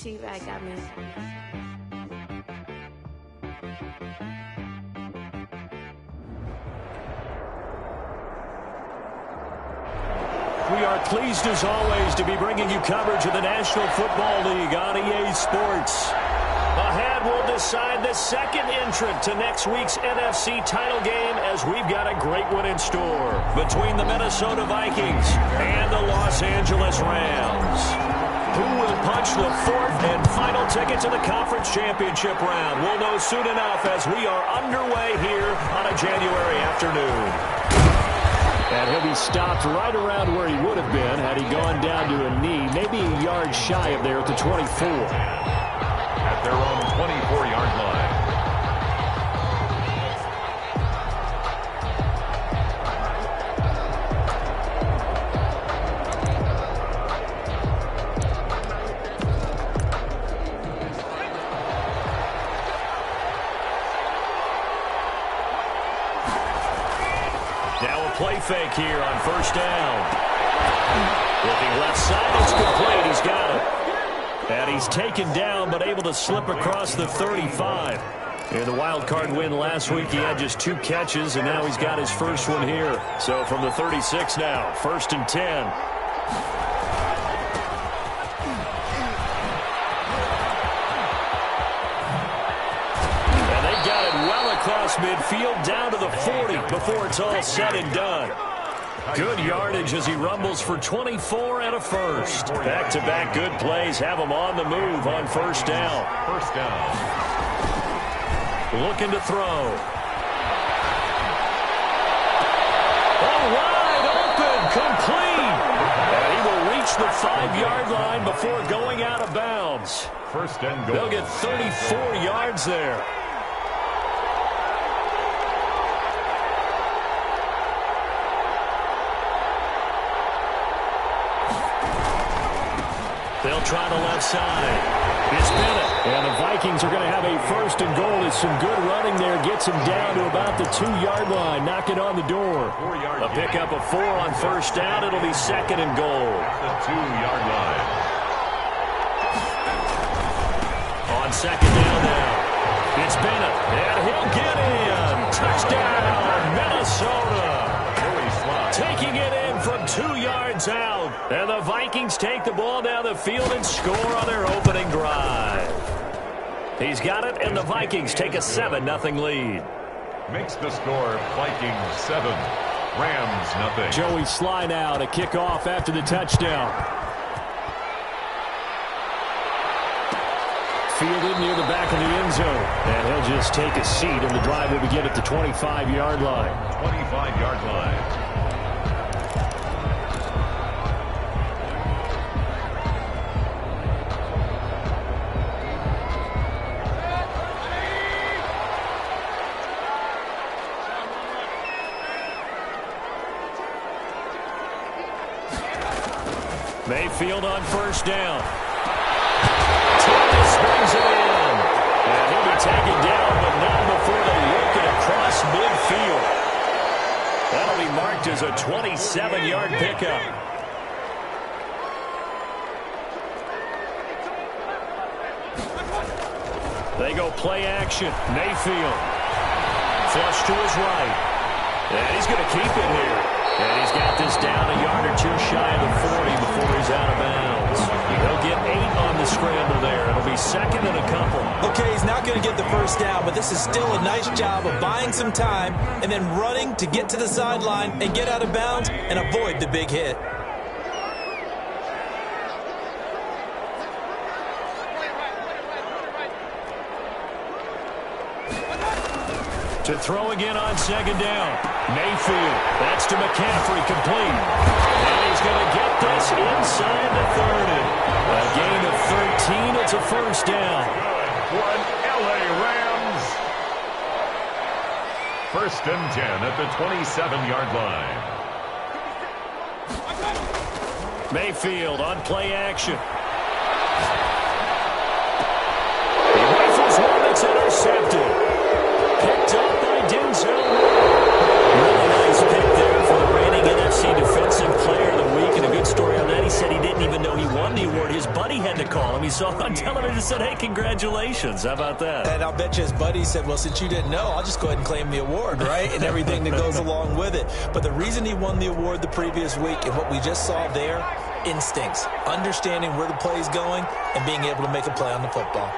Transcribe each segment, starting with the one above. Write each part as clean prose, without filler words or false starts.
She-Rag got me. We are pleased as always to be bringing you coverage of the National Football League on EA Sports. Ahead, we'll decide the second entrant to next week's NFC title game as we've got a great one in store between the Minnesota Vikings and the Los Angeles Rams. Who will punch the fourth and final ticket to the conference championship round? We'll know soon enough as we are underway here on a January afternoon. And he'll be stopped right around where he would have been had he gone down to a knee, maybe a yard shy of there at the 24. At their own 24-yard line. Play fake here on first down. Looking left side, it's complete. He's got it. And he's taken down, but able to slip across the 35. In the wild card win last week, he had just 2 catches, and now he's got his first one here. So from the 36 now, 1st and 10. Across midfield down to the 40 before it's all said and done. Good yardage as he rumbles for 24 and a first. Back-to-back good plays have him on the move on first down. First down. Looking to throw. Oh, wide open, complete. And he will reach the 5-yard line before going out of bounds. First and goal. They'll get 34 yards there. They'll try the left side. It's Bennett. And the Vikings are going to have a first and goal. As some good running there gets him down to about the 2-yard line. Knock it on the door. A pickup of 4 on first down. It'll be 2nd and goal. The 2-yard line. On 2nd down now. It's Bennett. And he'll get in. Touchdown, Minnesota. Taking it in from 2 yards out. And the Vikings take the ball down the field and score on their opening drive. He's got it, and the Vikings take a 7-0 lead. Makes the score Vikings 7, Rams 0. Joey Sly now to kick off after the touchdown. Fielded near the back of the end zone. And he'll just take a seat, and the drive will begin at the 25-yard line. 25-yard line. Mayfield on first down. Thomas brings it in. And he'll be taken down, but not before they work it across midfield. That'll be marked as a 27-yard pickup. They go play action. Mayfield. Flush to his right. And he's going to keep it here. And he's got this down a yard or 2 shy of the 40 before he's out of bounds. He'll get 8 on the scramble there. It'll be 2nd and a couple. Okay, he's not going to get the first down, but this is still a nice job of buying some time and then running to get to the sideline and get out of bounds and avoid the big hit. To throw again on 2nd down. Mayfield. That's to McCaffrey, complete. And he's going to get this inside the 30. A gain of 13. It's a first down. Good for LA Rams. 1st and 10 at the 27-yard line. Mayfield on play action. He rifles one that's intercepted. Picked up by Denzel. Really nice pick there for the reigning NFC Defensive Player of the Week. And a good story on that, he said he didn't even know he won the award. His buddy had to call him. He saw it on television and said, hey, congratulations. How about that? And I'll bet you his buddy said, well, since you didn't know, I'll just go ahead and claim the award, right? And everything that goes along with it. But the reason he won the award the previous week and what we just saw there, instincts, understanding where the play is going and being able to make a play on the football.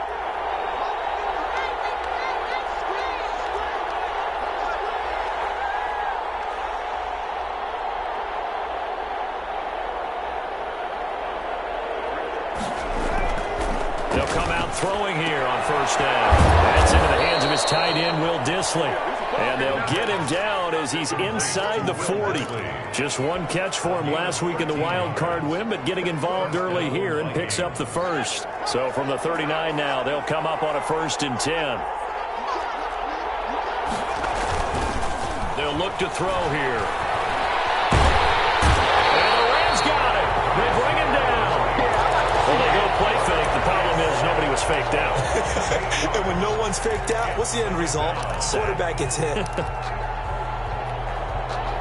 They'll come out throwing here on first down. That's into the hands of his tight end, Will Dissly. And they'll get him down as he's inside the 40. Just one catch for him last week in the wild card win, but getting involved early here and picks up the first. So from the 39 now, they'll come up on a 1st and 10. They'll look to throw here. And the Rams got it. They bring him down. Well, they go play fake. The problem is nobody was faked out. And when no one's faked out, what's the end result? Quarterback gets hit.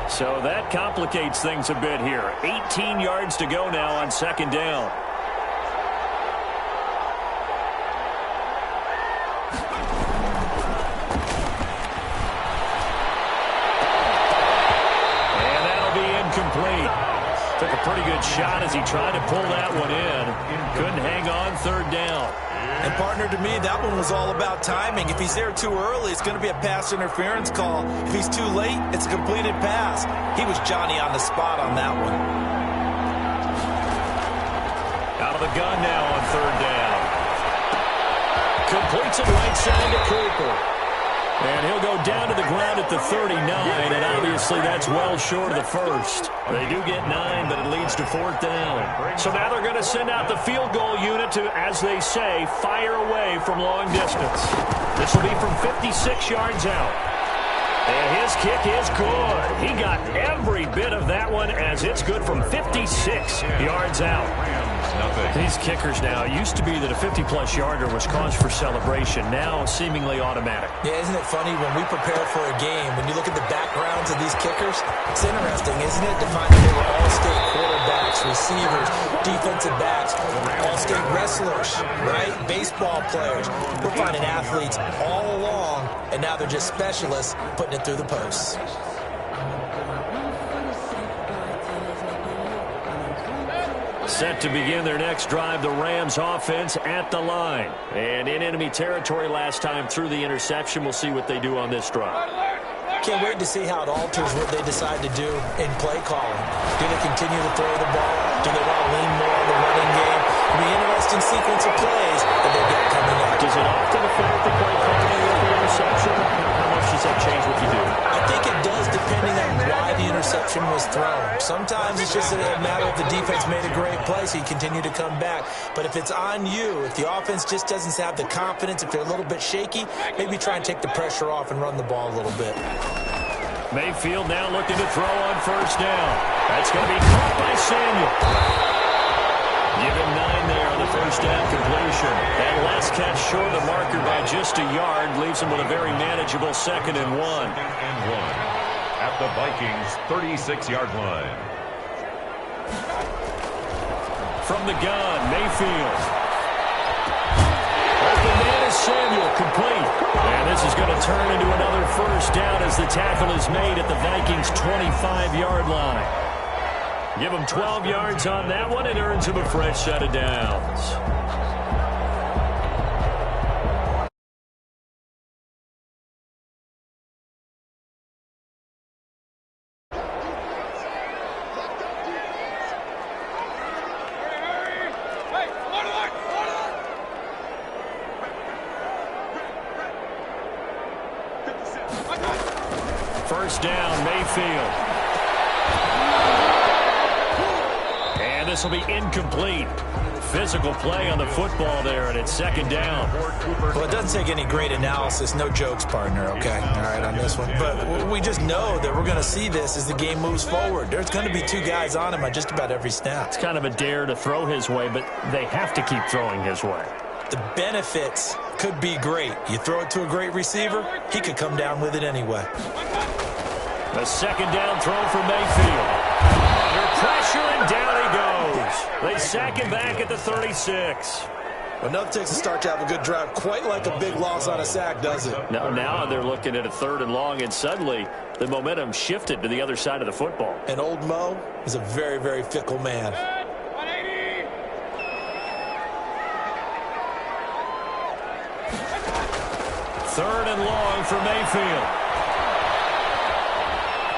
So that complicates things a bit here. 18 yards to go now on 2nd down. And that'll be incomplete. Took a pretty good shot as he tried to pull that one in. Couldn't hang on 3rd down. And partner, to me, that one was all about timing. If he's there too early, it's going to be a pass interference call. If he's too late, it's a completed pass. He was Johnny on the spot on that one. Out of the gun now on 3rd down. Completes it right side to Cooper. And he'll go down to the ground at the 39, and obviously that's well short of the first. They do get 9, but it leads to 4th down. So now they're going to send out the field goal unit to, as they say, fire away from long distance. This will be from 56 yards out. And his kick is good. He got every bit of that one as it's good from 56 yards out. These kickers now, it used to be that a 50-plus yarder was cause for celebration. Now seemingly automatic. Yeah, isn't it funny when we prepare for a game, when you look at the backgrounds of these kickers, it's interesting, isn't it, to find that they were all-state quarterbacks, receivers, defensive backs, all-state wrestlers, right? Baseball players. We're finding athletes all along, and now they're just specialists putting it through the posts. Set to begin their next drive, the Rams offense at the line. And in enemy territory last time through the interception. We'll see what they do on this drive. Can't wait to see how it alters what they decide to do in play calling. Do they continue to throw the ball? Do they want to lean more on the running game? It'll be an interesting sequence of plays that they get coming up. Does it often affect the play calling with the interception? How much does that change what you do? I think it does, depending on why the interception was thrown. Sometimes it's just a matter of the defense made a great play, so you continue to come back. But if it's on you, if the offense just doesn't have the confidence, if they're a little bit shaky, maybe try and take the pressure off and run the ball a little bit. Mayfield now looking to throw on 1st down. That's going to be caught by Samuel. Give him 9 there on the 1st down completion. That last catch short of the marker by just a yard leaves him with a very manageable 2nd and 1. At the Vikings 36-yard line. From the gun, Mayfield. Open man is Samuel, complete. And this is going to turn into another 1st down as the tackle is made at the Vikings' 25-yard line. Give him 12 yards on that one. It earns him a fresh set of downs. First down, Mayfield. And this will be incomplete. Physical play on the football there, and it's 2nd down. Well, it doesn't take any great analysis. No jokes, partner, okay? All right, on this one. But we just know that we're going to see this as the game moves forward. There's going to be 2 guys on him on just about every snap. It's kind of a dare to throw his way, but they have to keep throwing his way. The benefits could be great. You throw it to a great receiver, he could come down with it anyway. The 2nd down throw for Mayfield. Under pressure, and down he goes. They sack him back at the 36. Well, nothing takes a start to have a good drive, quite like a big loss on a sack, does it? Now they're looking at a 3rd and long, and suddenly the momentum shifted to the other side of the football. And old Mo is a very, very fickle man. 3rd and long for Mayfield.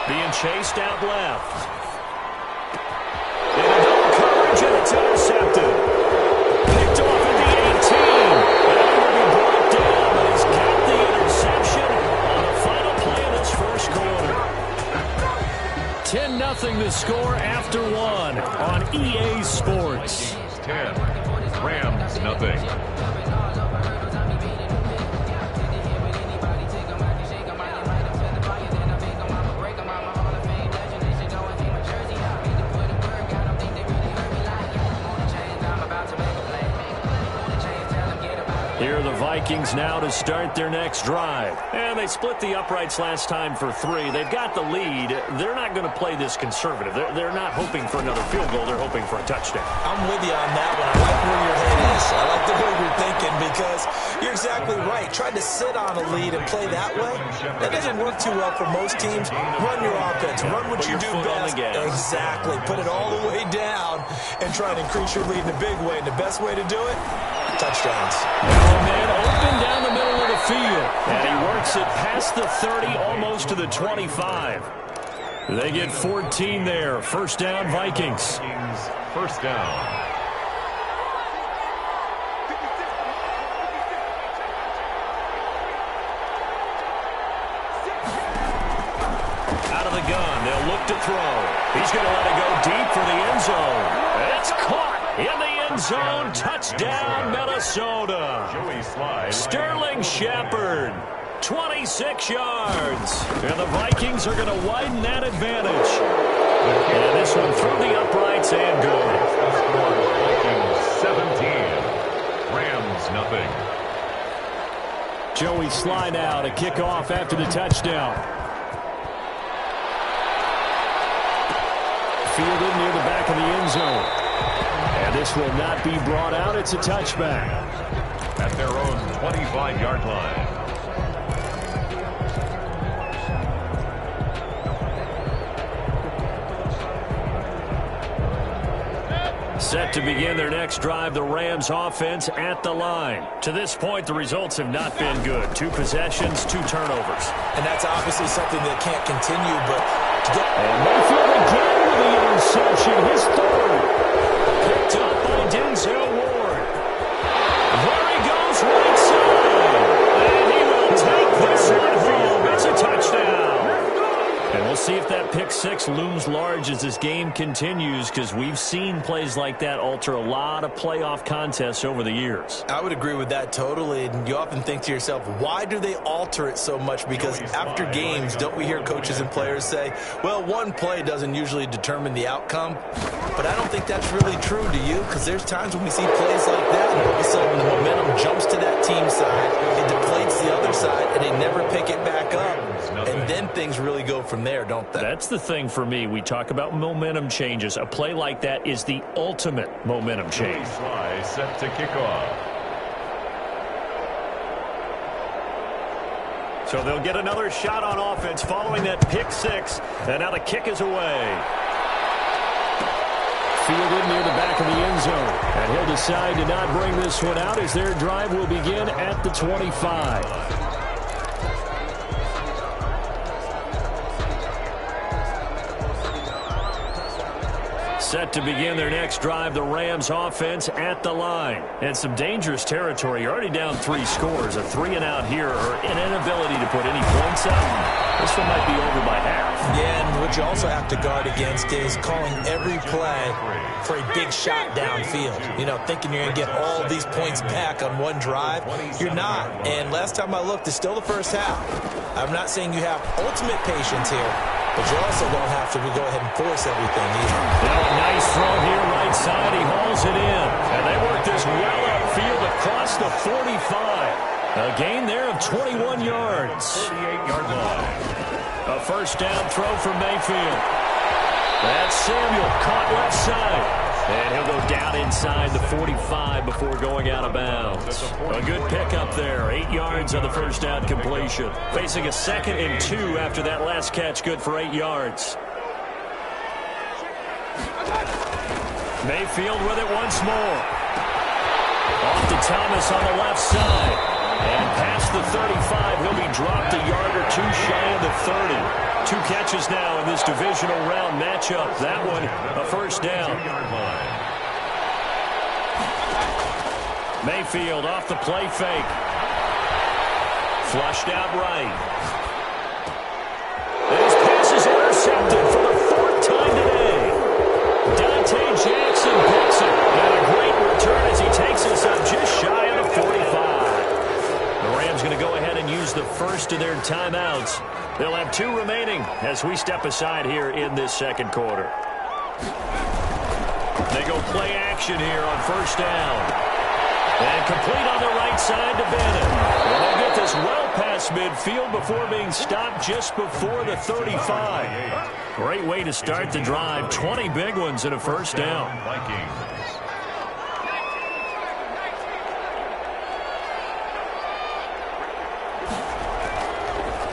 Being chased out left. Into double coverage, and it's intercepted. Picked off at the 18. And he will be brought down, but he's got the interception on the final play of this first quarter. 10-0 the score after 1 on EA Sports. 10, Rams nothing. Here are the Vikings now to start their next drive. And they split the uprights last time for 3. They've got the lead. They're not going to play this conservative. They're not hoping for another field goal. They're hoping for a touchdown. I'm with you on that one. I like where your head is. I like the way you're thinking because you're exactly right. Trying to sit on a lead and play that way, that doesn't work too well for most teams. Run your offense. Run what you do best. Exactly. Put it all the way down and try to increase your lead in a big way. And the best way to do it, touchdowns. Man open down the middle of the field. And he works it past the 30, almost to the 25. They get 14 there. First down, Vikings. First down. Out of the gun. They'll look to throw. He's going to let it go deep for the end zone. It's caught in the end zone. Touchdown, Minnesota. Sterling Shepard, 26 yards. And the Vikings are going to widen that advantage. And this one through the uprights and good. Vikings 17, Rams nothing. Joey Sly now to kick off after the touchdown. Fielded near the back of the end zone. And this will not be brought out. It's a touchback. At their own 25-yard line. Set to begin their next drive, the Rams offense at the line. To this point, the results have not been good. 2 possessions, 2 turnovers. And that's obviously something that can't continue, but to get... And Mayfield again with the interception, his 3rd. Picked up by Denzel Ward. There he goes right side. And he will take this one home. It's a touchdown. And we'll see if that pick 6 looms large as this game continues, because we've seen plays like that alter a lot of playoff contests over the years. I would agree with that totally. And you often think to yourself, why do they alter it so much? Because after games, don't we hear coaches and players say, well, one play doesn't usually determine the outcome. But I don't think that's really true, do you? Because there's times when we see plays like that, and all of a sudden the momentum jumps to that team side, it deflates the other side, and they never pick it back up. And then things really go from there, don't they? That's the thing for me. We talk about momentum changes. A play like that is the ultimate momentum change. Sly set to kick off. So they'll get another shot on offense following that pick 6. And now the kick is away. Fielded near the back of the end zone. And he'll decide to not bring this one out as their drive will begin at the 25. Set to begin their next drive, the Rams offense at the line. And some dangerous territory. You're already down 3 scores. A 3-and-out here or an inability to put any points up. This one might be over by half. Yeah, and what you also have to guard against is calling every play for a big shot downfield. You know, thinking you're going to get all these points back on one drive. You're not. And last time I looked, it's still the first half. I'm not saying you have ultimate patience here, but you also don't have to go ahead and force everything either. Now a nice throw here right side. He hauls it in. And they work this well upfield across the 45. A gain there of 21 yards. 38-yard line. A first down throw for Mayfield. That's Samuel caught left side. And he'll go down inside the 45 before going out of bounds. A good pickup there. 8 yards on the first down completion. Facing a 2nd and 2 after that last catch. Good for 8 yards. Mayfield with it once more. Off to Thomas on the left side. And past the 35, he'll be dropped a yard or two shy of the 30. 2 catches now in this divisional round matchup. That one, a first down. Mayfield off the play fake. Flushed out right. And his pass is intercepted for the 4th time today. Dante Jackson picks it. And a great return as he takes us up just shy of the 45. The Rams going to go ahead and use the first of their timeouts. They'll have 2 remaining as we step aside here in this second quarter. They go play action here on first down. And complete on the right side to Bennett. And they'll get this well past midfield before being stopped just before the 35. Great way to start the drive. 20 big ones and a first down. Vikings.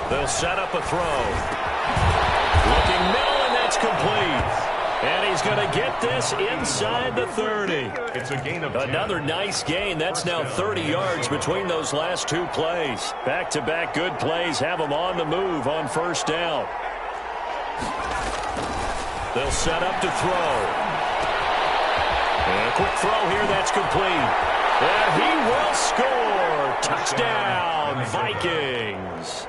They'll set up a throw. Looking middle, and that's complete. And he's going to get this inside the 30. It's a gain of 10. Another nice gain. That's now 30 yards between those last 2 plays. Back-to-back good plays have them on the move on first down. They'll set up to throw. And a quick throw here. That's complete. And he will score. Touchdown, Vikings.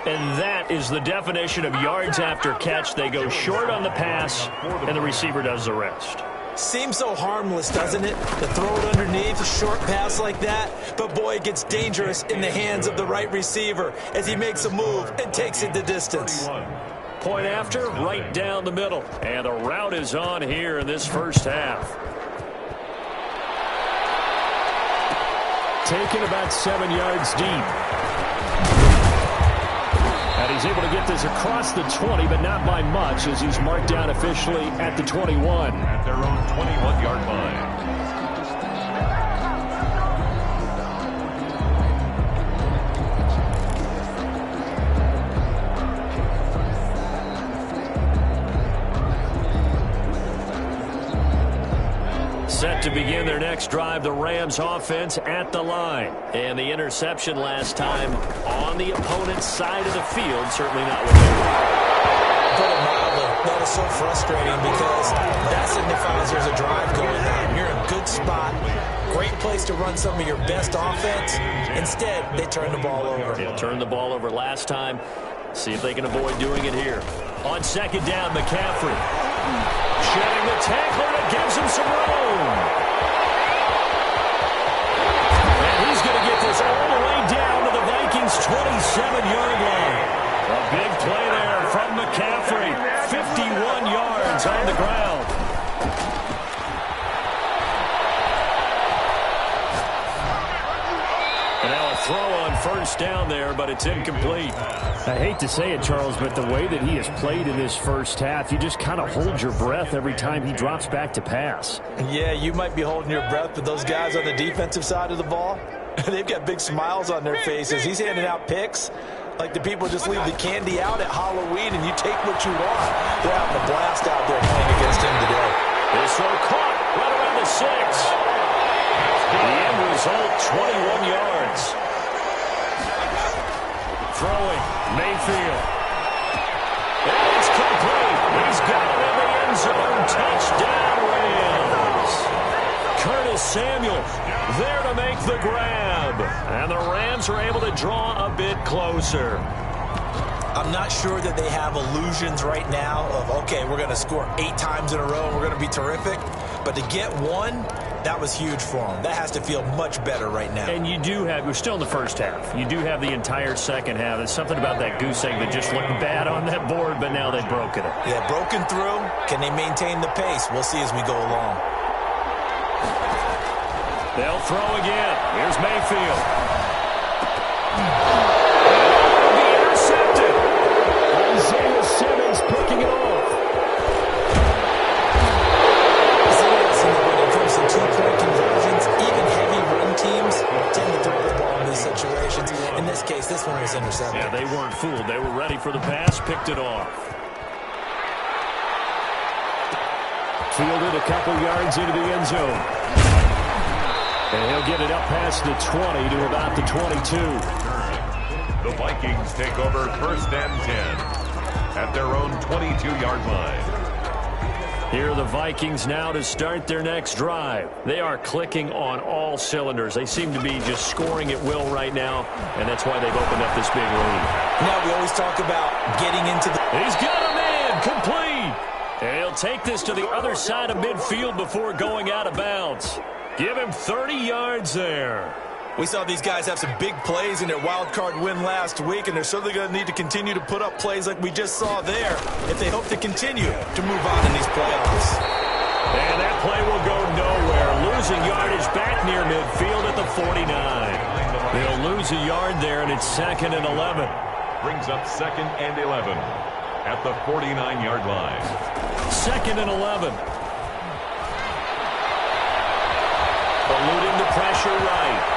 And that is the definition of yards after catch. They go short on the pass, and the receiver does the rest. Seems so harmless, doesn't it? To throw it underneath, a short pass like that. But, boy, it gets dangerous in the hands of the right receiver as he makes a move and takes it the distance. Point after, right down the middle. And the route is on here in this first half. Taken about 7 yards deep. And he's able to get this across the 20, but not by much, as he's marked down officially at the 21. At their own 21-yard line. Set to begin their next drive, the Rams offense at the line. And the interception last time on the opponent's side of the field, certainly not what they were. Put it mildly, that is so frustrating because that signifies there's a drive going on. You're in a good spot, great place to run some of your best offense. Instead, they turn the ball over. They'll turn the ball over last time. See if they can avoid doing it here. On second down, McCaffrey. Shedding the tackler, and it gives him some room. And he's going to get this all the way down to the Vikings' 27-yard line. A big play there from McCaffrey. 51 yards on the ground. And now a throw on first down there, but it's incomplete. I hate to say it, Charles, but the way that he has played in this first half, you just kind of hold your breath every time he drops back to pass. Yeah, you might be holding your breath, but those guys on the defensive side of the ball, they've got big smiles on their faces. He's handing out picks like the people just leave the candy out at Halloween and you take what you want. They're having a blast out there playing against him today. This throw caught right around the 6. The end result, 21 yards. Throwing, Mayfield. And it's complete. He's got it in the end zone. Touchdown, Rams. Curtis Samuel there to make the grab. And the Rams are able to draw a bit closer. I'm not sure that they have illusions right now of, okay, we're going to score 8 times in a row and we're going to be terrific. But to get one, that was huge for them. That has to feel much better right now. And you do have, we're still in the first half. You do have the entire second half. There's something about that goose egg that just looked bad on that board, but now they've broken it. Yeah, broken through. Can they maintain the pace? We'll see as we go along. They'll throw again. Here's Mayfield. Isaiah Simmons picking it off. See this in the as this one was intercepted. Yeah, they weren't fooled. They were ready for the pass, picked it off. Fielded a couple yards into the end zone. And he'll get it up past the 20 to about the 22. The Vikings take over 1st and 10 at their own 22-yard line. Here are the Vikings now to start their next drive. They are clicking on all cylinders. They seem to be just scoring at will right now, and that's why they've opened up this big lead. Now we always talk about getting into the... He's got a man, complete. And he'll take this to the other side of midfield before going out of bounds. Give him 30 yards there. We saw these guys have some big plays in their wild card win last week, and they're certainly going to need to continue to put up plays like we just saw there if they hope to continue to move on in these playoffs. And that play will go nowhere. Losing yardage back near midfield at the 49. They'll lose a yard there, and it's 2nd and 11. Brings up 2nd and 11 at the 49-yard line. 2nd and 11. Eluding the pressure right.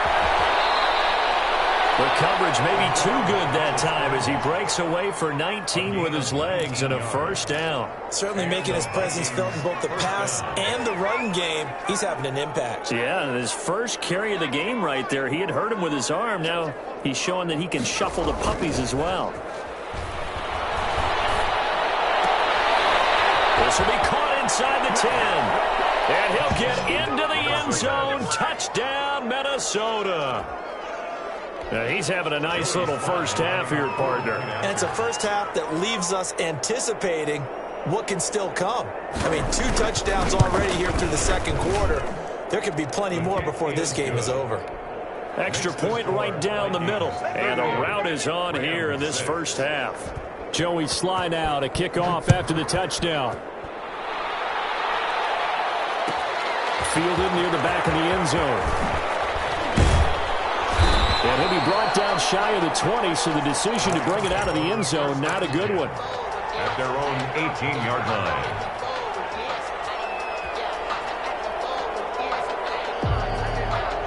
The coverage may be too good that time as he breaks away for 19 with his legs and a 1st down. Certainly making his presence felt in both the pass and the run game. He's having an impact. Yeah, and his first carry of the game right there, he had hurt him with his arm. Now he's showing that he can shuffle the puppies as well. This will be caught inside the 10. And he'll get into the end zone. Touchdown, Minnesota. Now he's having a nice little first half here, partner. And it's a first half that leaves us anticipating what can still come. I mean, 2 touchdowns already here through the 2nd quarter. There could be plenty more before this game is over. Extra point right down the middle. And a route is on here in this first half. Joey Sly now to kick off after the touchdown. Fielded near the back of the end zone. And he'll be brought down shy of the 20, so the decision to bring it out of the end zone, not a good one. At their own 18-yard line.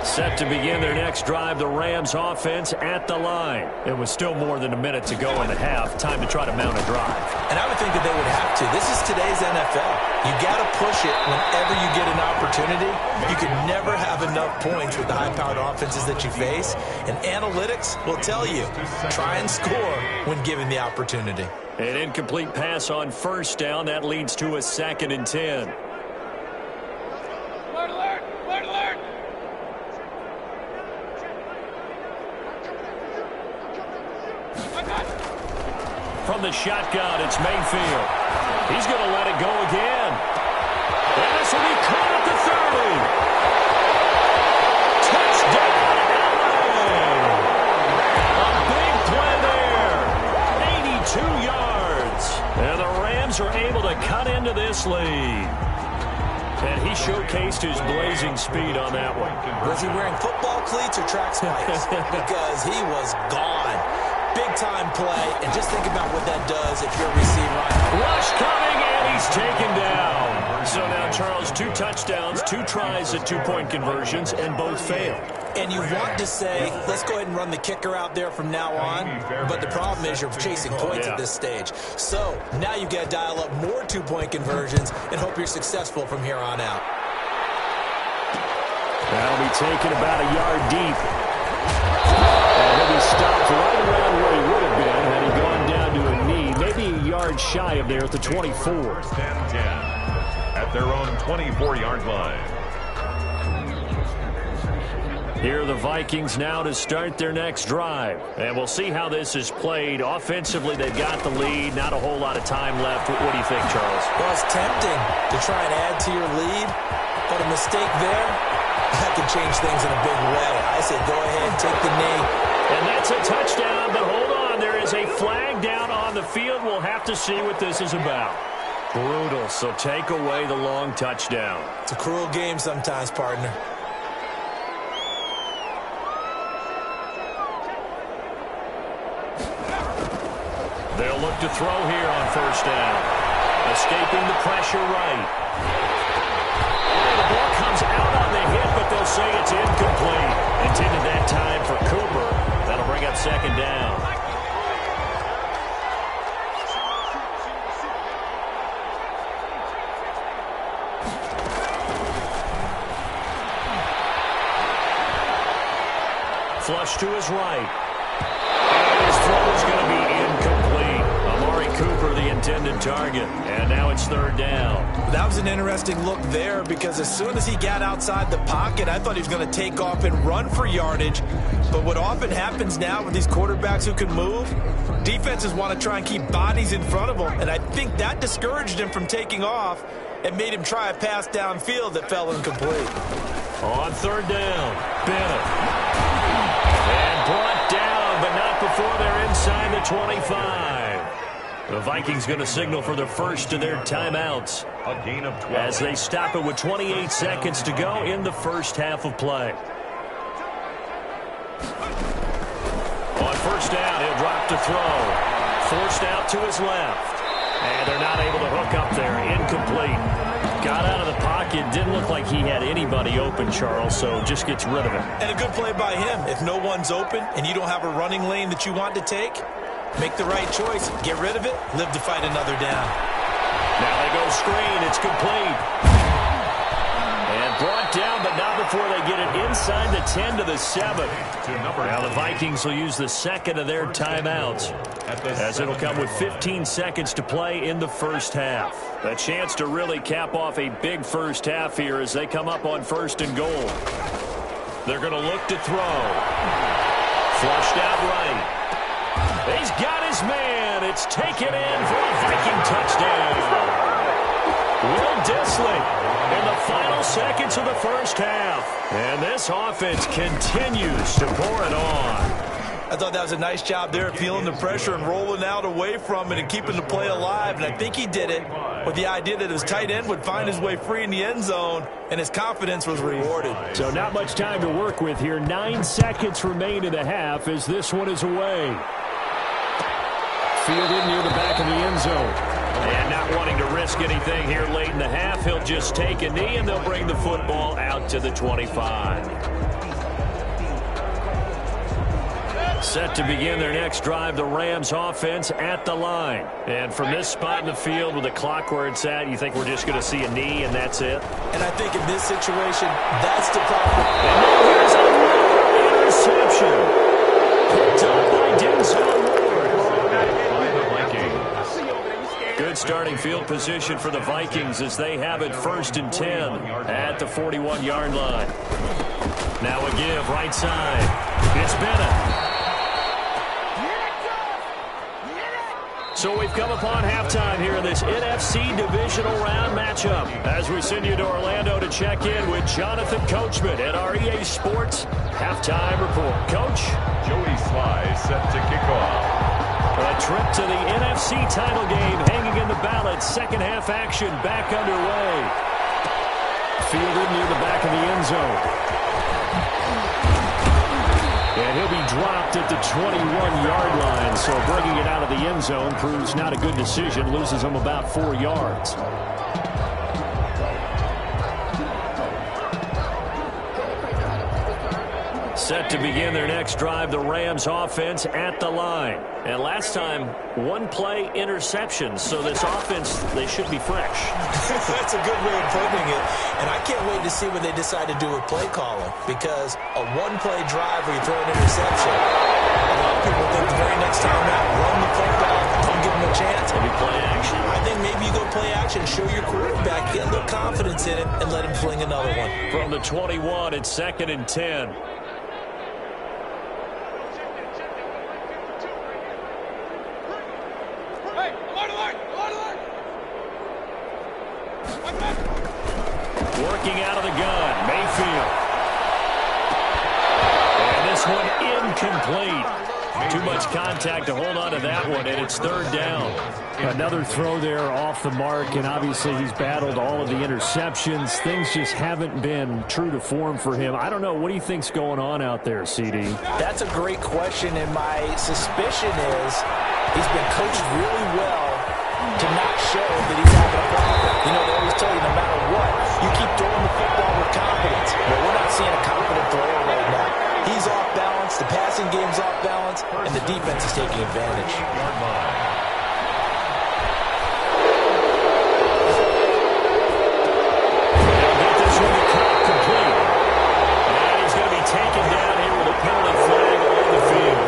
Set to begin their next drive, the Rams offense at the line. It was still more than a minute to go in the half. Time to try to mount a drive. And I would think that they would have to. This is today's NFL. You got to push it whenever you get an opportunity. You can never have enough points with the high-powered offenses that you face. And analytics will tell you, try and score when given the opportunity. An incomplete pass on 1st down. That leads to a 2nd and 10. Alert, alert, alert, alert. From the shotgun, it's Mayfield. He's going to let it go again. And this will be caught at the 30. Touchdown, LA! A big play there. 82 yards. And the Rams are able to cut into this lead. And he showcased his blazing speed on that one. Was he wearing football cleats or track spikes? Because he was gone. Big-time play, and just think about what that does if you're a receiver. Rush coming, and he's taken down. So now, Charles, 2 touchdowns, 2 tries at 2-point conversions, and both failed. And you want to say, let's go ahead and run the kicker out there from now on, but the problem is you're chasing points at this stage. So now you got to dial up more 2-point conversions and hope you're successful from here on out. That'll be taken about a yard deep. And he'll be stopped right around where he would have been had he gone down to a knee, maybe a yard shy of there at the 24. 1st and 10 at their own 24-yard line. Here are the Vikings now to start their next drive. And we'll see how this is played. Offensively, they've got the lead. Not a whole lot of time left. What do you think, Charles? Well, it's tempting to try and add to your lead, but a mistake there, that can change things in a big way. I say go ahead and take the knee. And that's a touchdown, but hold on. There is a flag down on the field. We'll have to see what this is about. Brutal, so take away the long touchdown. It's a cruel game sometimes, partner. They'll look to throw here on 1st down. Escaping the pressure right. And the ball comes out on the hit, but they'll say it's incomplete. Intended that time for Cooper. That'll bring up on second down. Flush to his right. And his throw is going to be incomplete. Amari Cooper, the intended target. And now it's third down. That was an interesting look there because as soon as he got outside the pocket, I thought he was going to take off and run for yardage. But what often happens now with these quarterbacks who can move, defenses want to try and keep bodies in front of them. And I think that discouraged him from taking off and made him try a pass downfield that fell incomplete. On third down, Bennett. And brought down, but not before they're inside the 25. The Vikings going to signal for the first of their timeouts. A gain of 12. As they stop it with 28 seconds to go in the first half of play. On first down, he'll drop to throw. Forced out to his left. And they're not able to hook up there. Incomplete. Got out of the pocket. Didn't look like he had anybody open, Charles, so just gets rid of it. And a good play by him. If no one's open and you don't have a running lane that you want to take, make the right choice. Get rid of it. Live to fight another down. Now they go screen. It's complete. And brought down, but not before they get it inside the 10 to the 7. Now the Vikings will use the second of their timeouts, as it'll come with 15 seconds to play in the first half. A chance to really cap off a big first half here as they come up on first and goal. They're going to look to throw. Flushed out right. He's got his man. It's taken in for a Viking touchdown. Will Dissly in the final seconds of the first half. And this offense continues to pour it on. I thought that was a nice job there, feeling the pressure and rolling out away from it and keeping the play alive. And I think he did it with the idea that his tight end would find his way free in the end zone, and his confidence was rewarded. So not much time to work with here. 9 seconds remain in the half as this one is away. Fielded near the back of the end zone. And not wanting to risk anything here late in the half, he'll just take a knee, and they'll bring the football out to the 25. Set to begin their next drive, the Rams offense at the line. And from this spot in the field with the clock where it's at, you think we're just going to see a knee and that's it? And I think in this situation, that's the problem. And now here's another interception. Picked up by Denzel Ward. Good starting field position for the Vikings as they have it 1st and 10 at the 41-yard line. Now a give right side. It's Bennett. So we've come upon halftime here in this NFC divisional round matchup as we send you to Orlando to check in with Jonathan Coachman at our EA Sports Halftime Report. Coach? Joey Sly set to kick off. A trip to the NFC title game hanging in the balance. Second half action back underway. Fielded near the back of the end zone. And he'll be dropped at the 21-yard line. So bringing it out of the end zone proves not a good decision. Loses him about 4 yards. Set to begin their next drive, the Rams offense at the line. And last time, 1-play interception. So this offense, they should be fresh. That's a good way of putting it. And I can't wait to see what they decide to do with play calling. Because a 1-play drive where you throw an interception, a lot of people think the very next time out, run the football, don't give them a chance. Maybe play action. I think maybe you go play action, show your quarterback, get a little confidence in it, and let him fling another one. From the 21, it's 2nd and 10. Working out of the gun, Mayfield. And this one incomplete. Too much contact to hold on to that one, and it's 3rd down. Another throw there off the mark, and obviously he's battled all of the interceptions. Things just haven't been true to form for him. I don't know. What do you think's going on out there, CD? That's a great question, and my suspicion is he's been coached really well to not show that he's having a problem. You know, they always tell you no matter what, you keep throwing the football with confidence. But we're not seeing a confident thrower right now. He's off balance. The passing passing game's off balance, and the defense is taking advantage. Taken down here with a penalty flag on the field.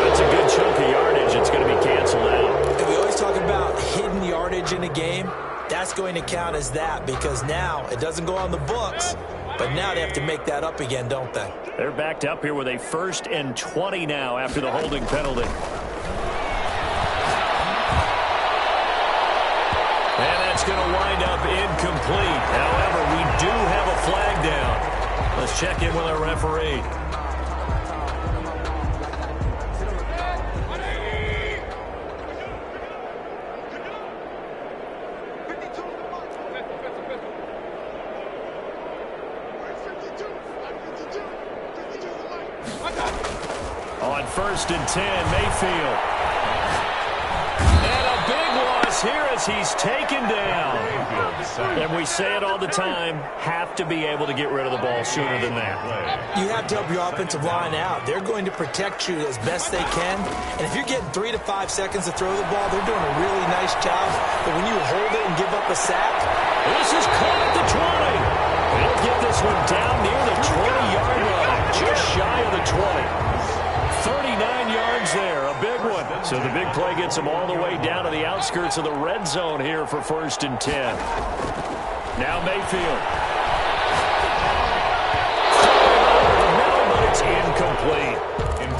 That's a good chunk of yardage. It's going to be canceled out. And we always talk about hidden yardage in a game. That's going to count as that because now it doesn't go on the books, but now they have to make that up again, don't they? They're backed up here with a 1st and 20 now after the holding penalty. And that's going to wind up incomplete. However, we do have a flag down. Let's check in with our referee. On 1st and 10, Mayfield. And a big loss here as he's taken down. And we say it all the time, have to be able to get rid of the ball sooner than that. You have to help your offensive line out. They're going to protect you as best they can. And if you're getting 3 to 5 seconds to throw the ball, they're doing a really nice job. But when you hold it and give up a sack, this is caught at the 20. They'll get this one down near the 20-yard line, just shy of the 20. 39 yards there, a big one. So the big play gets them all the way down to the outskirts of the red zone here for 1st and 10. Now Mayfield. No, but it's incomplete.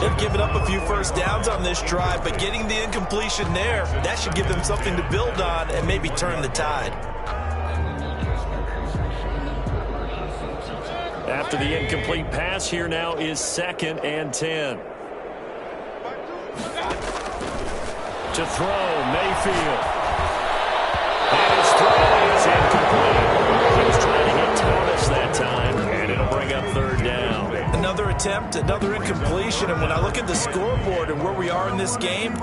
They've given up a few first downs on this drive, but getting the incompletion there, that should give them something to build on and maybe turn the tide. After the incomplete pass, here now is 2nd and 10. To throw, Mayfield. And his throw is incomplete. He was trying to hit Thomas that time, and it'll bring up 3rd down. Another attempt, another incompletion, and when I look at the scoreboard and where we are in this game,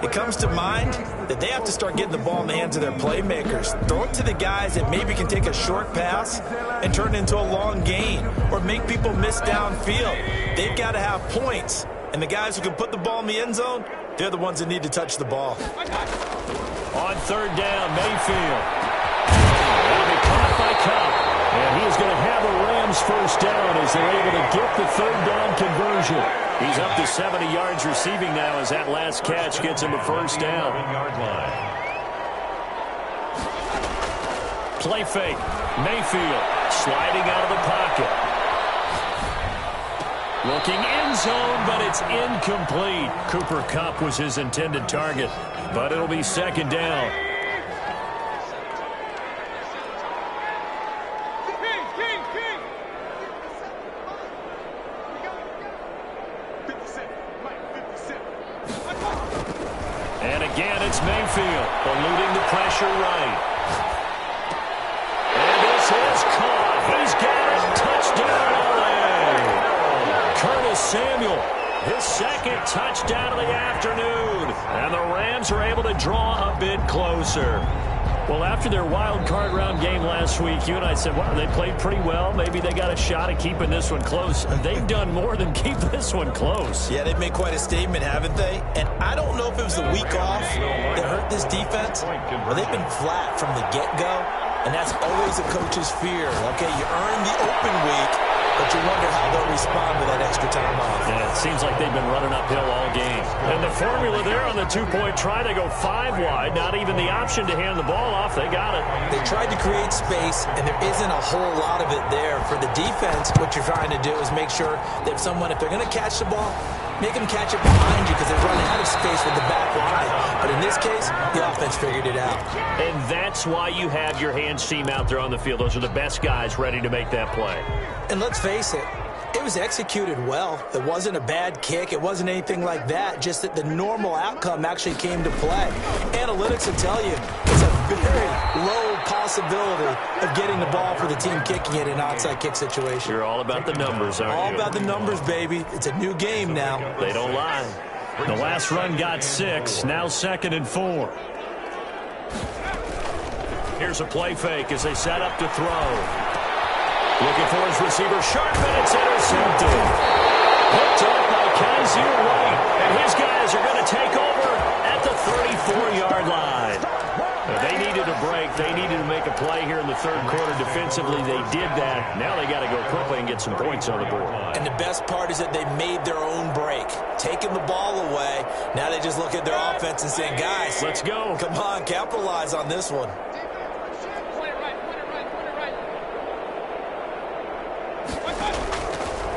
it comes to mind that they have to start getting the ball in the hands of their playmakers. Throw it to the guys that maybe can take a short pass and turn it into a long gain or make people miss downfield. They've got to have points, and the guys who can put the ball in the end zone, they're the ones that need to touch the ball. On 3rd down, Mayfield. That'll be caught by Cup. And he is going to have a Rams 1st down as they're able to get the 3rd down conversion. He's up to 70 yards receiving now as that last catch gets him a 1st down. Play fake. Mayfield sliding out of the pocket. Looking end zone, but it's incomplete. Cooper Kupp was his intended target, but it'll be 2nd down. And again, it's Mayfield eluding the pressure right. And this is caught. He's got it. Touchdown, LA. Curtis Samuel, his 2nd touchdown of the afternoon. And the Rams are able to draw a bit closer. Well, after their wild card round game last week, you and I said, wow, they played pretty well. Maybe they got a shot at keeping this one close. They've done more than keep this one close. Yeah, they've made quite a statement, haven't they? And I don't know if it was the week off that hurt this defense, or they've been flat from the get-go, and that's always a coach's fear. Okay, you earn the open week, but you wonder how they'll respond with that extra time off. Yeah, it seems like they've been running uphill all game. And the formula there on the two-point try, they go 5 wide, not even the option to hand the ball off. They got it. They tried to create space, and there isn't a whole lot of it there. For the defense, what you're trying to do is make sure that if they're going to catch the ball, make them catch it behind you because they're running out of space with the back line. But in this case, the offense figured it out. And that's why you have your hands team out there on the field. Those are the best guys ready to make that play. And let's face it, it was executed well. It wasn't a bad kick. It wasn't anything like that. Just that the normal outcome actually came to play. Analytics will tell you it's a very low possibility of getting the ball for the team kicking it in an onside kick situation. You're all about the numbers, aren't you? All about the numbers, baby. It's a new game now. They don't lie. The last run got 6. Now 2nd and 4. Here's a play fake as they set up to throw. Looking for his receiver, sharp, and it's intercepted. Hooked up by Kaiser White, and his guys are going to take over at the 34-yard line. They needed a break. They needed to make a play here in the third quarter defensively. They did that. Now they got to go quickly and get some points on the board. And the best part is that they made their own break, taking the ball away. Now they just look at their offense and saying, guys, let's go. Come on, capitalize on this one.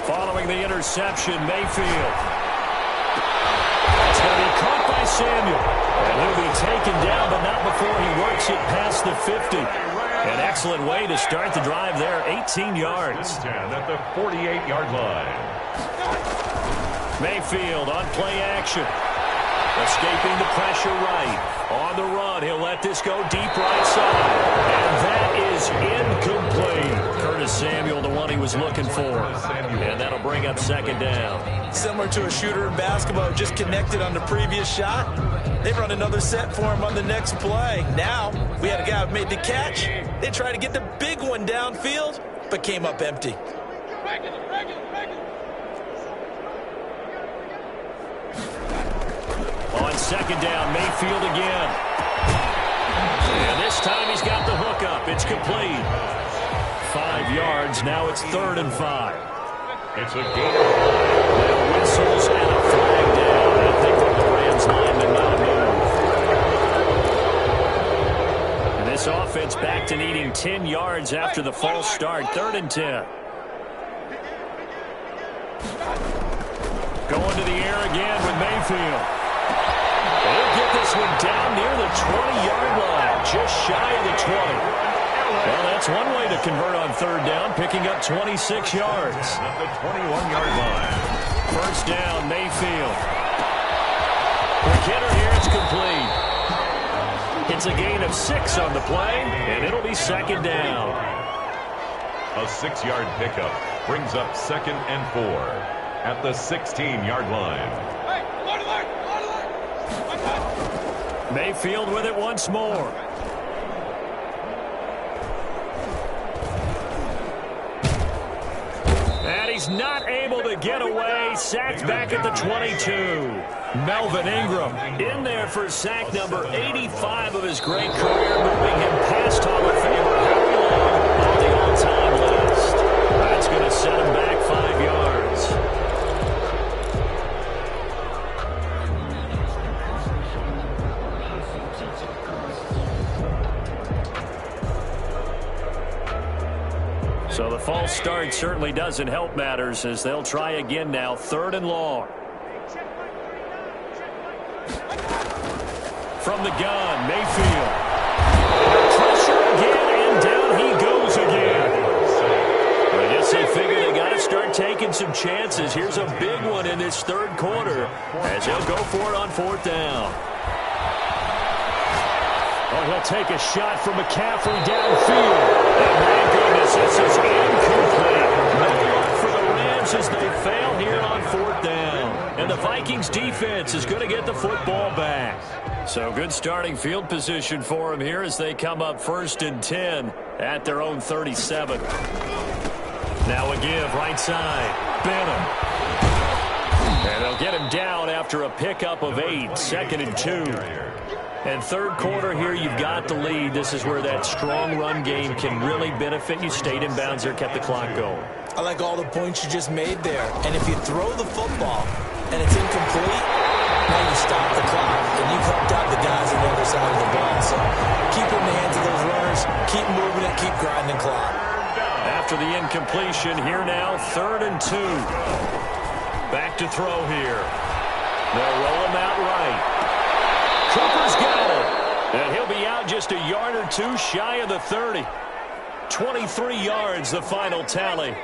Following the interception, Mayfield. It's going to be caught by Samuel. And he'll be taken down, but not before he works it past the 50. An excellent way to start the drive there, 18 yards. At the 48-yard line. Mayfield on play action. Escaping the pressure right. On the run, he'll let this go deep right side. And that is incomplete. Curtis Samuel, the one he was looking for. And that'll bring up second down. Similar to a shooter in basketball, just connected on the previous shot. They run another set for him on the next play. Now, we had a guy who made the catch. They tried to get the big one downfield, but came up empty. On second down, Mayfield again. And this time he's got the hook up. It's complete. 5 yards. Now it's 3rd and 5. It's a gain of 5. Now whistles and a flag down. I think from the Rams lineman not move. And this offense back to needing 10 yards after the false start. 3rd and 10. Going to the air again with Mayfield. He'll get this one down near the 20-yard line, just shy of the 20. Well, that's one way to convert on 3rd down, picking up 26 yards. At the 21-yard line. First down, Mayfield. Quick hitter here, it's complete. It's a gain of 6 on the play, and it'll be second down. A 6-yard pickup brings up 2nd and 4 at the 16-yard line. Mayfield with it once more. And he's not able to get away. Sacked back at the 22. Melvin Ingram in there for sack number 85 of his great career, moving him past Hall of Famer Harry Long on the all-time list. That's going to set him back 5 yards. So the false start certainly doesn't help matters as they'll try again now, 3rd and long. From the gun, Mayfield. Pressure again, and down he goes again. I guess they figure they got to start taking some chances. Here's a big one in this 3rd quarter as he'll go for it on 4th down. Oh, he'll take a shot from McCaffrey downfield. And my goodness, this is incomplete. No luck for the Rams as they fail here on 4th down. And the Vikings defense is going to get the football back. So good starting field position for them here as they come up 1st and 10 at their own 37. Now a give right side. Benham. And they'll get him down after a pickup of 8. 2nd and 2. And 3rd quarter here, you've got the lead. This is where that strong run game can really benefit you. Stayed in bounds there, kept the clock going. I like all the points you just made there. And if you throw the football and it's incomplete, now you stop the clock and you've helped out the guys on the other side of the ball. So keep in the hands of those runners, keep moving it, keep grinding clock. After the incompletion, here now, 3rd and 2. Back to throw here. They'll roll him out right. Cooper's got it. And he'll be out just a yard or 2 shy of the 30. 23 yards, the final tally.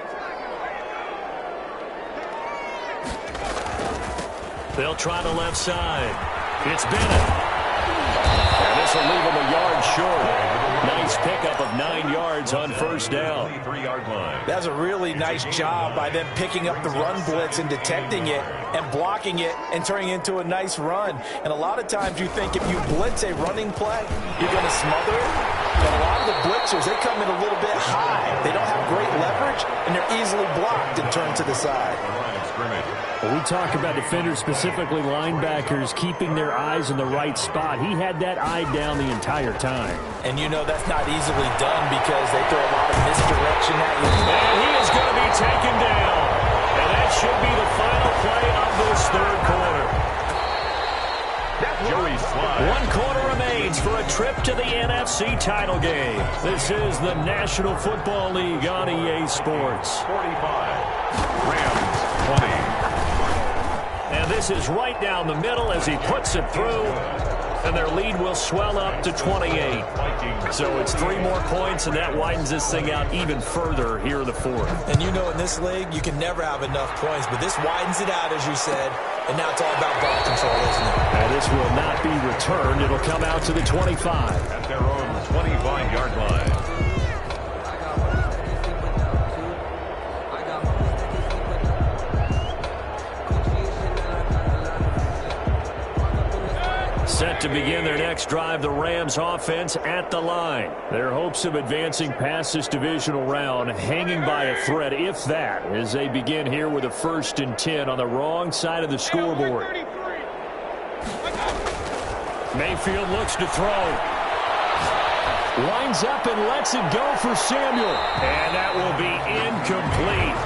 They'll try the left side. It's Bennett. And this will leave him a yard short. Nice pickup of 9 yards on 1st down. That's a really nice job by them picking up the run blitz and detecting it and blocking it and turning it into a nice run. And a lot of times you think if you blitz a running play, you're going to smother it. But a lot of the blitzers, they come in a little bit high. They don't have great leverage, and they're easily blocked and turned to the side. Well, we talk about defenders, specifically linebackers, keeping their eyes in the right spot. He had that eye down the entire time. And you know that's not easily done because they throw a lot of misdirection at you. And he is going to be taken down. And that should be the final play of this third quarter. One quarter remains for a trip to the NFC title game. This is the National Football League on EA Sports. 45. Rams 20. And this is right down the middle as he puts it through. And their lead will swell up to 28. So it's 3 more points, and that widens this thing out even further here in the fourth. And you know in this league, you can never have enough points, but this widens it out, as you said, and now it's all about ball control, isn't it? And this will not be returned. It'll come out to the 25. At their own 25-yard line. Set to begin their next drive, the Rams offense at the line. Their hopes of advancing past this divisional round hanging by a thread, if that, as they begin here with a 1st and 10 on the wrong side of the scoreboard. Mayfield looks to throw. Lines up and lets it go for Samuel. And that will be incomplete.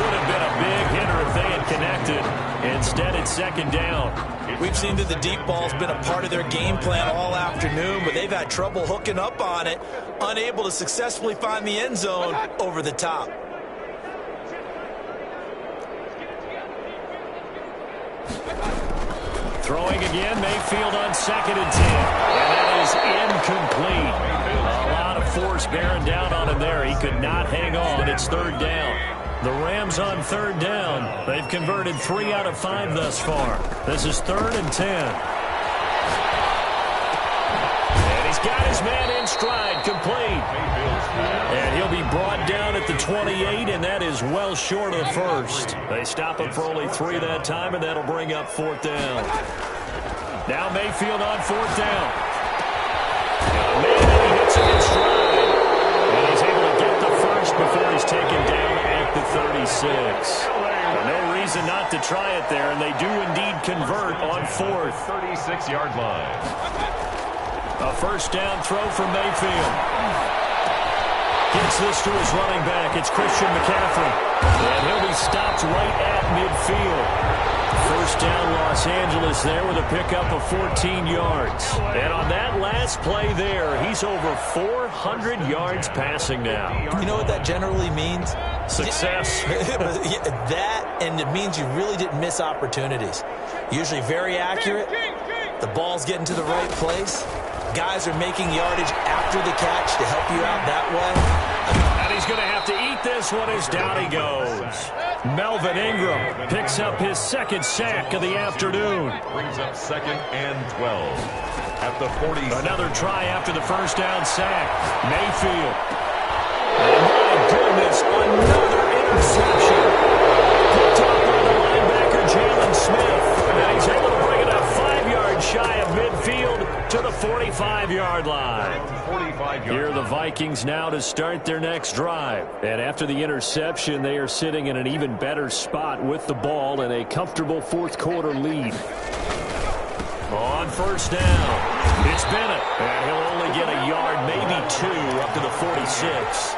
Would have been a big hitter if they had connected. Instead, it's 2nd down. We've seen that the deep ball's been a part of their game plan all afternoon, but they've had trouble hooking up on it, unable to successfully find the end zone over the top. Throwing again, Mayfield on 2nd and 10. And that is incomplete. A lot of force bearing down on him there. He could not hang on. It's 3rd down. The Rams on 3rd down. They've converted 3 out of 5 thus far. This is 3rd and 10. And he's got his man in stride, complete. And he'll be brought down at the 28, and that is well short of the 1st. They stop him for only 3 that time, and that'll bring up 4th down. Now Mayfield on 4th down. And he hits it in stride. And he's able to get the 1st before he's taken down at the 36. No reason not to try it there, and they do indeed convert on 4th. 36-yard line. A 1st down throw from Mayfield. Gets this to his running back. It's Christian McCaffrey. And he'll be stopped right at midfield. 1st down Los Angeles there with a pickup of 14 yards. And on that last play there, he's over 400 yards passing now. You know what that generally means? Success. That, and it means you really didn't miss opportunities. Usually very accurate. The ball's getting to the right place. Guys are making yardage after the catch to help you out that way. And he's going to have to eat this one as down he goes. Melvin Ingram picks up his 2nd sack of the afternoon. Brings up 2nd and 12 at the 40. Another try after the 1st down sack. Mayfield. Oh, my goodness, another interception. Picked up by the linebacker, Jalen Smith. And he's able to bring it up 5 yards shy of midfield to the 45-yard line. Here are the Vikings now to start their next drive. And after the interception, they are sitting in an even better spot with the ball and a comfortable 4th quarter lead. On 1st down, it's Bennett. And he'll only get a yard, maybe 2, up to the 46.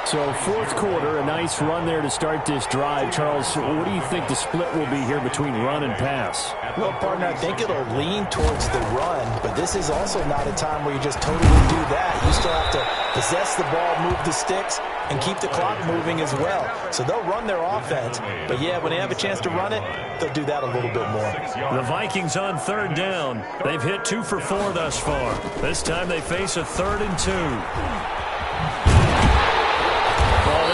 So 4th quarter, a nice run there to start this drive. Charles, what do you think the split will be here between run and pass? Well, partner, I think it'll lean towards the run, but this is also not a time where you just totally do that. You still have to possess the ball, move the sticks, and keep the clock moving as well. So they'll run their offense, but yeah, when they have a chance to run it, they'll do that a little bit more. The Vikings on 3rd down. They've hit 2 for 4 thus far. This time they face a 3rd and 2.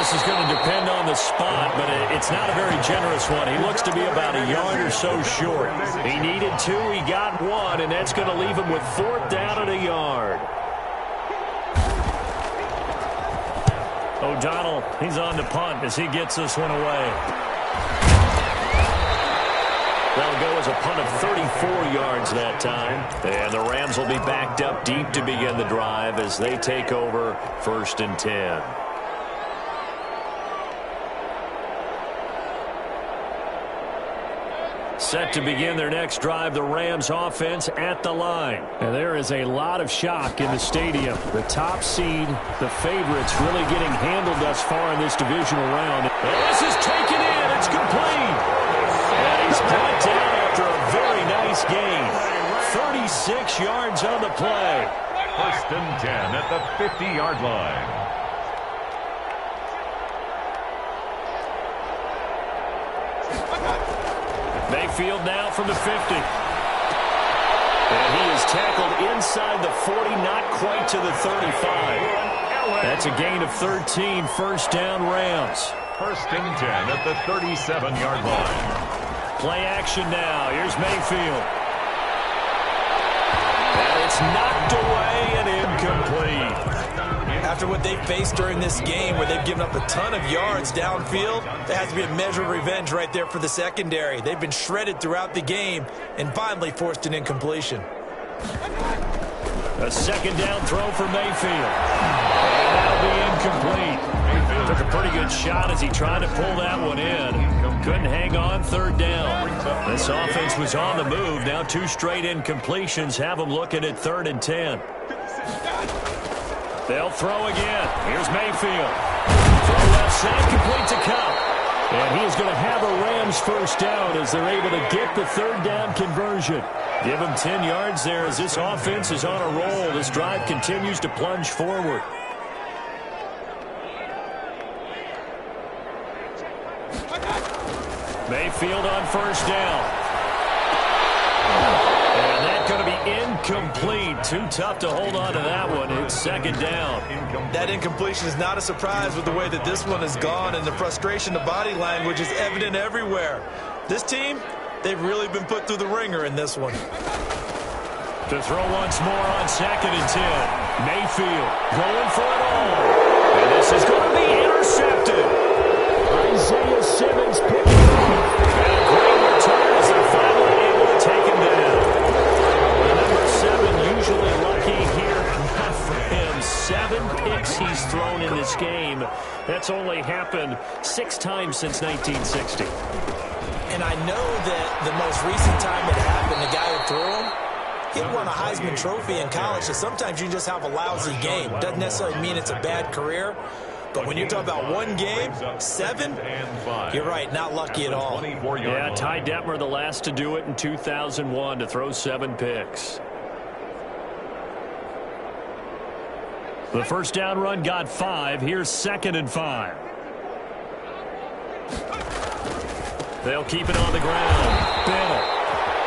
This is going to depend on the spot, but it's not a very generous one. He looks to be about a yard or so short. He needed 2, he got 1, and that's going to leave him with 4th down and a yard. O'Donnell, he's on the punt as he gets this one away. That'll go as a punt of 34 yards that time. And the Rams will be backed up deep to begin the drive as they take over 1st and 10. Set to begin their next drive, the Rams offense at the line. And there is a lot of shock in the stadium. The top seed, the favorites, really getting handled thus far in this divisional round. And this is taken in. It's complete. And he's brought down after a very nice gain. 36 yards on the play. First and 10 at the 50-yard line. Mayfield now from the 50. And he is tackled inside the 40, not quite to the 35. That's a gain of 13, first down Rams. First and 10 at the 37-yard line. Play action now. Here's Mayfield. And it's knocked away and incomplete. After what they've faced during this game where they've given up a ton of yards downfield, there has to be a measure of revenge right there for the secondary. They've been shredded throughout the game and finally forced an incompletion. A second down throw for Mayfield. And that'll be incomplete. Took a pretty good shot as he tried to pull that one in. Couldn't hang on, third down. This offense was on the move. Now 2 straight incompletions have them looking at 3rd and 10. They'll throw again. Here's Mayfield. Throw left side, complete to Cup. And he is going to have a Rams first down as they're able to get the 3rd down conversion. Give him 10 yards there as this offense is on a roll. This drive continues to plunge forward. Mayfield on first down. And that's going to be incomplete. Too tough to hold on to that one. It's second down. That incompletion is not a surprise with the way that this one has gone, and the frustration, the body language is evident everywhere. This team, they've really been put through the ringer in this one. To throw once more on 2nd and 10. Mayfield going for it all. And this is going to be intercepted. Isaiah Simmons picking it up. And a great return as they're finally able to take him down. Number 7 usually lucky here. Not for him. 7 picks he's thrown in this game. That's only happened 6 times since 1960. And I know that the most recent time it happened, the guy who threw him, he won a Heisman Trophy in college, so sometimes you just have a lousy game. Doesn't necessarily mean it's a bad career. But when you talk about one game, 7, you're right, not lucky at all. Yeah, Ty Detmer, the last to do it in 2001, to throw 7 picks. The first down run got 5. Here's 2nd and 5. They'll keep it on the ground. Bennett.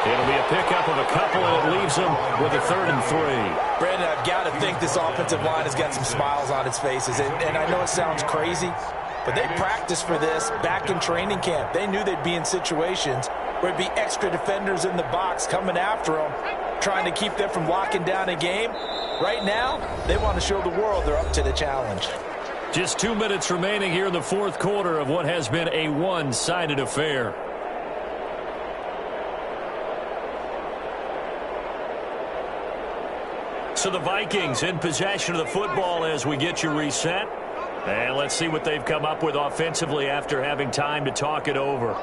It'll be a pickup of a couple, and it leaves them with a 3rd and 3. Brandon, I've got to think this offensive line has got some smiles on its faces. And I know it sounds crazy, but they practiced for this back in training camp. They knew they'd be in situations where it'd be extra defenders in the box coming after them, trying to keep them from locking down a game. Right now, they want to show the world they're up to the challenge. Just 2 minutes remaining here in the 4th quarter of what has been a one-sided affair. So the Vikings in possession of the football as we get you reset. And let's see what they've come up with offensively after having time to talk it over.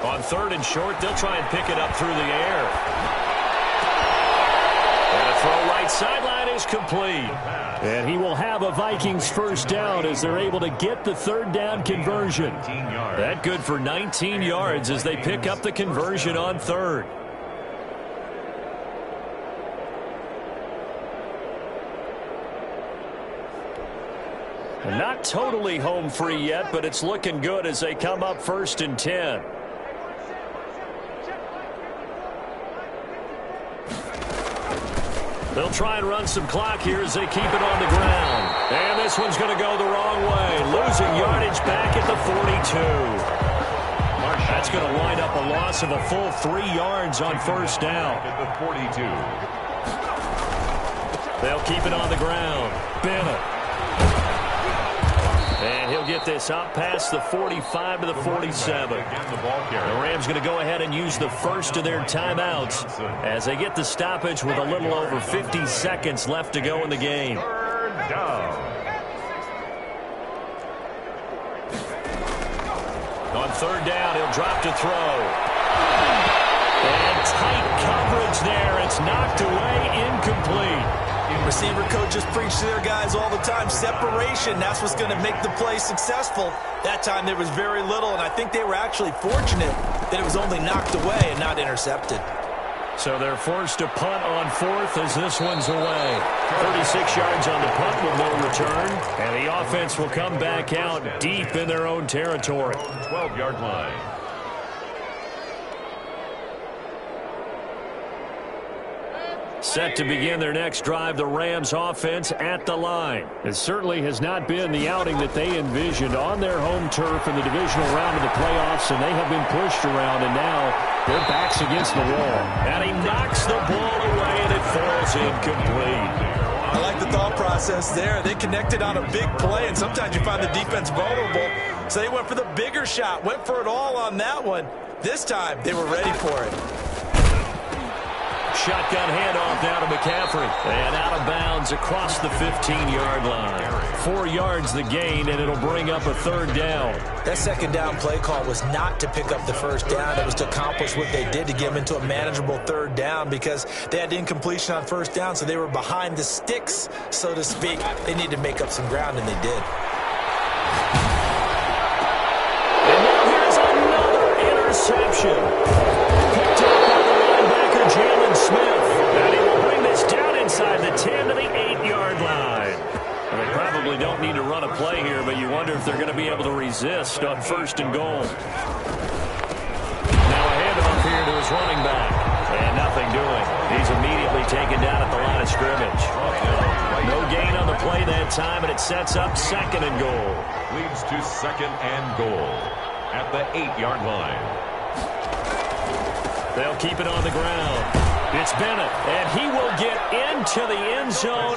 On 3rd and short, they'll try and pick it up through the air. And a throw right sideline is complete. And he will have a Vikings first down as they're able to get the 3rd down conversion. That good for 19 yards as they pick up the conversion on 3rd. Not totally home free yet, but it's looking good as they come up 1st and 10. They'll try and run some clock here as they keep it on the ground. And this one's going to go the wrong way. Losing yardage back at the 42. That's going to wind up a loss of a full 3 yards on first down. At the 42. They'll keep it on the ground. Bennett. And he'll get this up past the 45 to the 47. The Rams going to go ahead and use the first of their timeouts as they get the stoppage with a little over 50 seconds left to go in the game. Third down. On third down, he'll drop to throw. And tight coverage there. It's knocked away, incomplete. Receiver coaches preach to their guys all the time. Separation, that's what's going to make the play successful. That time there was very little, and I think they were actually fortunate that it was only knocked away and not intercepted. So they're forced to punt on fourth as this one's away. 36 yards on the punt with no return. And the offense will come back out deep in their own territory. 12-yard line. Set to begin their next drive, the Rams offense at the line. It certainly has not been the outing that they envisioned on their home turf in the divisional round of the playoffs, and they have been pushed around, and now their backs against the wall. And he knocks the ball away, and it falls incomplete. I like the thought process there. They connected on a big play, and sometimes you find the defense vulnerable. So they went for the bigger shot, went for it all on that one. This time, they were ready for it. Shotgun handoff now to McCaffrey. And out of bounds across the 15-yard line. 4 yards the gain, and it'll bring up a third down. That second down play call was not to pick up the first down. It was to accomplish what they did, to get them into a manageable third down, because they had incompletion on first down, so they were behind the sticks, so to speak. They needed to make up some ground, and they did. And now here's another interception. Picked up by the linebacker, Jalen Smith. And he will bring this down inside the 10 to the 8-yard line. And they probably don't need to run a play here, but you wonder if they're going to be able to resist on first and goal. Now a handoff here to his running back. And nothing doing. He's immediately taken down at the line of scrimmage. No gain on the play that time, and it sets up second and goal. Leads to second and goal at the 8-yard line. They'll keep it on the ground. It's Bennett, and he will get into the end zone.